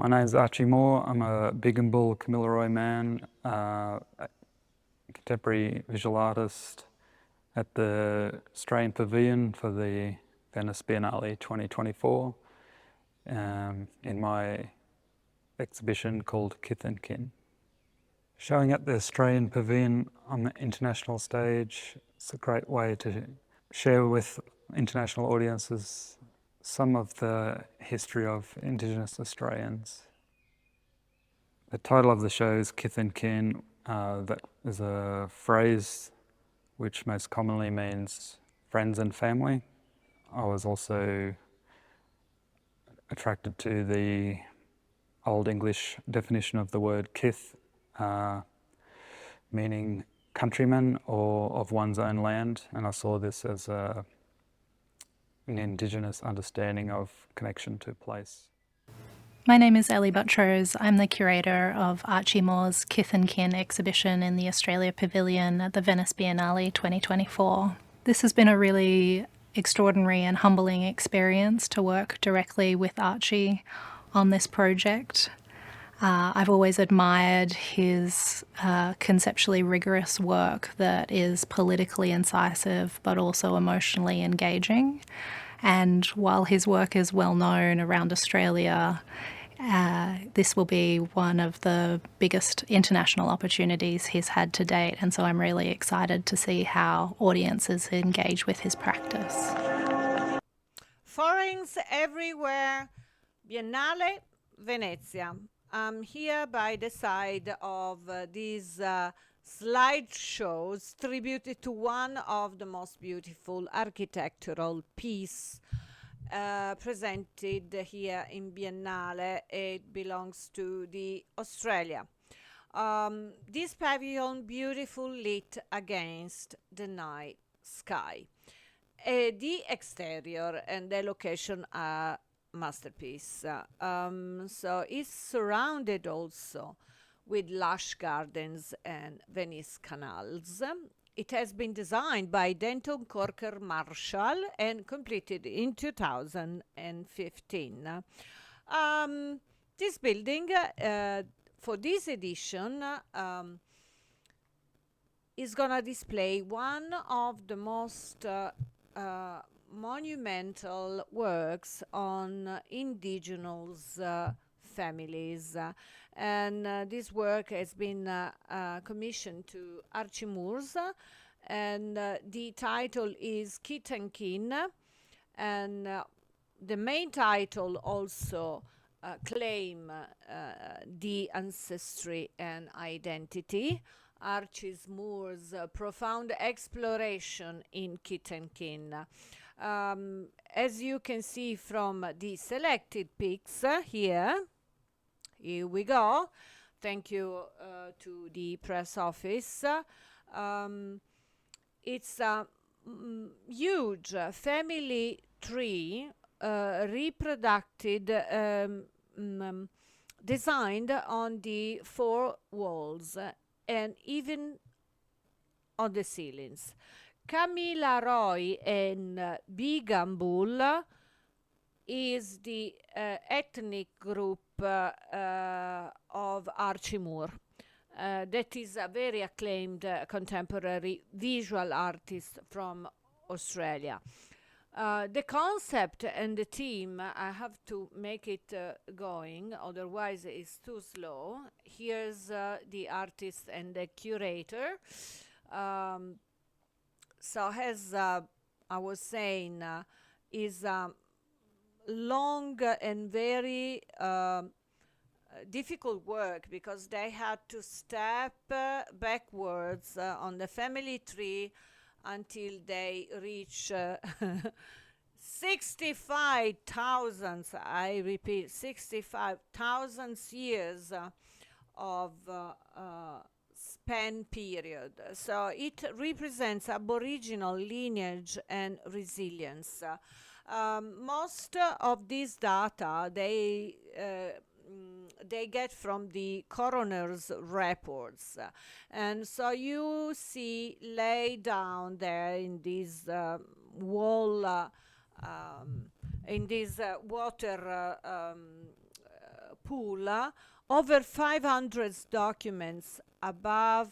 My name is Archie Moore. I'm a Bigambul Kamilaroi man, a contemporary visual artist at the Australian Pavilion for the Venice Biennale 2024 in my exhibition called Kith and Kin. Showing at the Australian Pavilion on the international stage, it's a great way to share with international audiences some of the history of Indigenous Australians. The title of the show is Kith and Kin. That is a phrase which most commonly means friends and family. I was also attracted to the Old English definition of the word kith, meaning countrymen or of one's own land, and I saw this as an Indigenous understanding of connection to place. My name is Ellie Buttrose. I'm the curator of Archie Moore's Kith and Kin exhibition in the Australia Pavilion at the Venice Biennale 2024. This has been a really extraordinary and humbling experience to work directly with Archie on this project. I've always admired his conceptually rigorous work that is politically incisive but also emotionally engaging. And while his work is well known around Australia, this will be one of the biggest international opportunities he's had to date. And so I'm really excited to see how audiences engage with his practice. Foreigners everywhere, Biennale, Venezia. I'm here by the side of these slideshows tributed to one of the most beautiful architectural pieces presented here in Biennale. It belongs to the Australia. This pavilion beautiful lit against the night sky. The exterior and the location are masterpiece. So it's surrounded also with lush gardens and Venice canals. It has been designed by Denton Corker Marshall and completed in 2015. This building, for this edition, is going to display one of the most monumental works on Indigenous families. And this work has been commissioned to Archie Moore's, and the title is Kith and Kin, and the main title also claim the ancestry and identity. Archie Moore's profound exploration in Kith and Kin. As you can see from the selected pics here we go. Thank you to the press office. It's a huge family tree reproduced, designed on the four walls and even on the ceilings. Kamilaroi and Bigambul is the ethnic group of Archie Moore. That is a very acclaimed contemporary visual artist from Australia. The concept and the theme, I have to make it going, otherwise it's too slow. Here's the artist and the curator. So as I was saying, is long and very difficult work because they had to step backwards on the family tree until they reach 65,000, I repeat, 65,000 years of span period. So it represents Aboriginal lineage and resilience. Most of these data they get from the coroner's reports, and so you see laid down there in this wall, in this water pool, over 500 documents above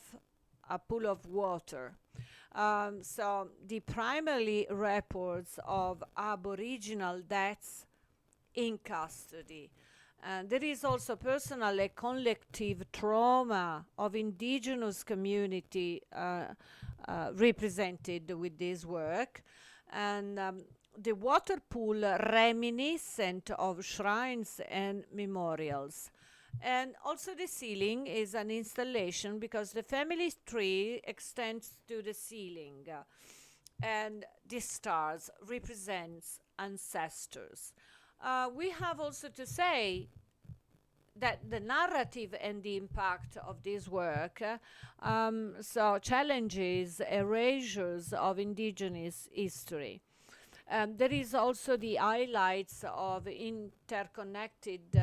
a pool of water. So the primary reports of Aboriginal deaths in custody. And there is also personal and collective trauma of Indigenous community represented with this work. And the water pool reminiscent of shrines and memorials. And also the ceiling is an installation because the family tree extends to the ceiling. And the stars represents ancestors. We have also to say that the narrative and the impact of this work so challenges erasures of indigenous history. There is also the highlights of interconnected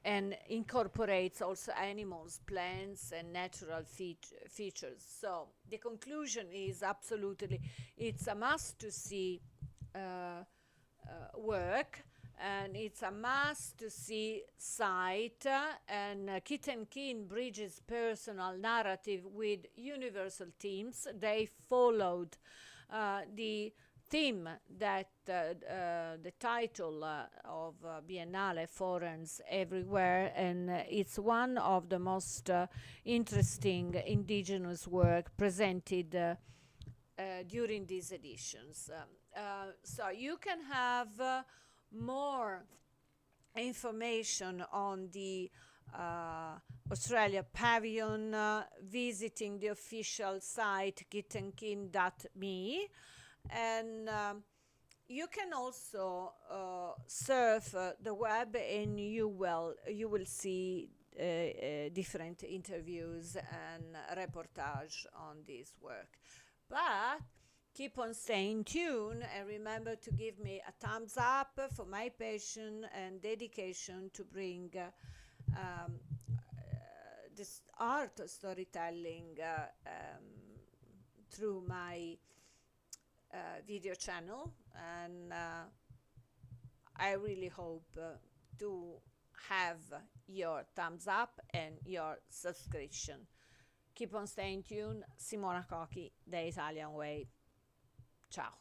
and incorporates also animals, plants, and natural features. So the conclusion is absolutely it's a must to see work, and it's a must to see site, and Kith and Kin bridges personal narrative with universal themes. They followed the theme that the title of Biennale, Foreigners Everywhere, and it's one of the most interesting indigenous work presented during these editions. So you can have more information on the Australia Pavilion visiting the official site kithandkin.me, and you can also surf the web, and you will see different interviews and reportage on this work. But keep on staying tuned, and remember to give me a thumbs up for my passion and dedication to bring this art storytelling through my video channel. And I really hope to have your thumbs up and your subscription. Keep on staying tuned. Simona Cochi, The Italian Way. Ciao.